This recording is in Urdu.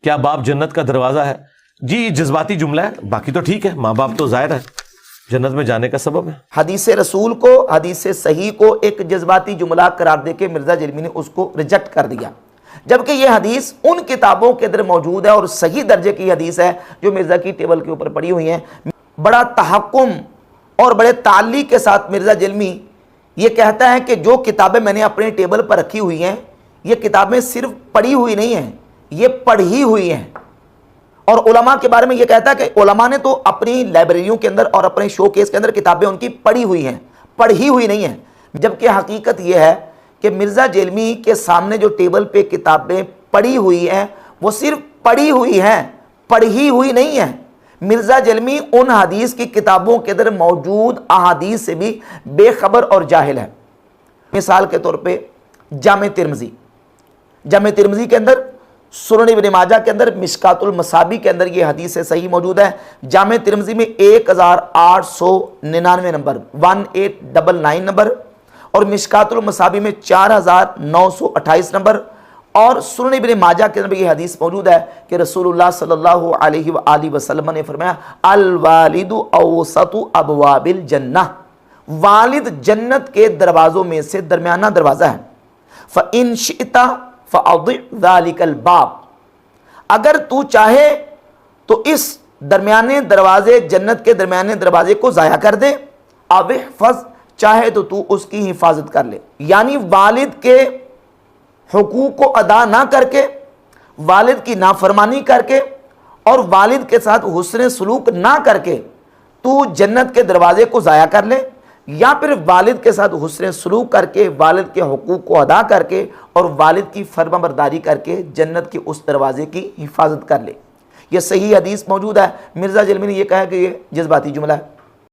کیا باپ جنت کا دروازہ ہے؟ جی جذباتی جملہ ہے، باقی تو ٹھیک ہے، ماں باپ تو ظاہر ہے جنت میں جانے کا سبب ہے۔ حدیث رسول کو، حدیث صحیح کو ایک جذباتی جملہ قرار دے کے مرزا جیلمی نے اس کو ریجیکٹ کر دیا، جبکہ یہ حدیث ان کتابوں کے اندر موجود ہے اور صحیح درجے کی حدیث ہے جو مرزا کی ٹیبل کے اوپر پڑی ہوئی ہیں۔ بڑا تحکم اور بڑے تعلی کے ساتھ مرزا جیلمی یہ کہتا ہے کہ جو کتابیں میں نے اپنے ٹیبل پر رکھی ہوئی ہیں یہ کتابیں صرف پڑھی ہوئی نہیں ہیں، یہ پڑھی ہوئی ہیں۔ اور علماء کے بارے میں یہ کہتا ہے کہ علماء نے تو اپنی لائبریریوں کے اندر اور اپنے شو کیس کے اندر کتابیں ان کی پڑھی ہوئی ہیں، پڑھی ہوئی نہیں ہیں، جبکہ حقیقت یہ ہے کہ مرزا جیلمی کے سامنے جو ٹیبل پہ کتابیں پڑھی ہوئی ہیں وہ صرف پڑھی ہوئی ہیں، پڑھی ہوئی نہیں ہیں۔ مرزا جیلمی ان حدیث کی کتابوں کے اندر موجود احادیث سے بھی بے خبر اور جاہل ہے۔ مثال کے طور پہ جامع ترمذی کے اندر، سنن ابن ماجہ کے اندر، مشکات المصابیح کے اندر یہ حدیث صحیح موجود ہے۔ جامع ترمذی میں 1899 نمبر، 1899 نمبر، اور مشکات المصابیح میں 4928 نمبر، اور سنن ابن ماجہ کے اندر یہ حدیث موجود ہے کہ رسول اللہ صلی اللہ علیہ وآلہ وسلم نے فرمایا الوالد اوسط ابواب الجنہ، والد جنت کے دروازوں میں سے درمیانہ دروازہ ہے۔ فَإِن شِئْتَ فَأَضِعْ ذَلِكَ الْبَابِ، اگر تو چاہے تو اس درمیانے دروازے، جنت کے درمیانے دروازے کو ضائع کر دے، اَوْ احْفَظْ، چاہے تو تو اس کی حفاظت کر لے۔ یعنی والد کے حقوق کو ادا نہ کر کے، والد کی نافرمانی کر کے اور والد کے ساتھ حسن سلوک نہ کر کے تو جنت کے دروازے کو ضائع کر لے، یا پھر والد کے ساتھ حسن سلوک کر کے، والد کے حقوق کو ادا کر کے اور والد کی فرما برداری کر کے جنت کے اس دروازے کی حفاظت کر لے۔ یہ صحیح حدیث موجود ہے۔ مرزا جیلمی نے یہ کہا کہ یہ جذباتی جملہ ہے۔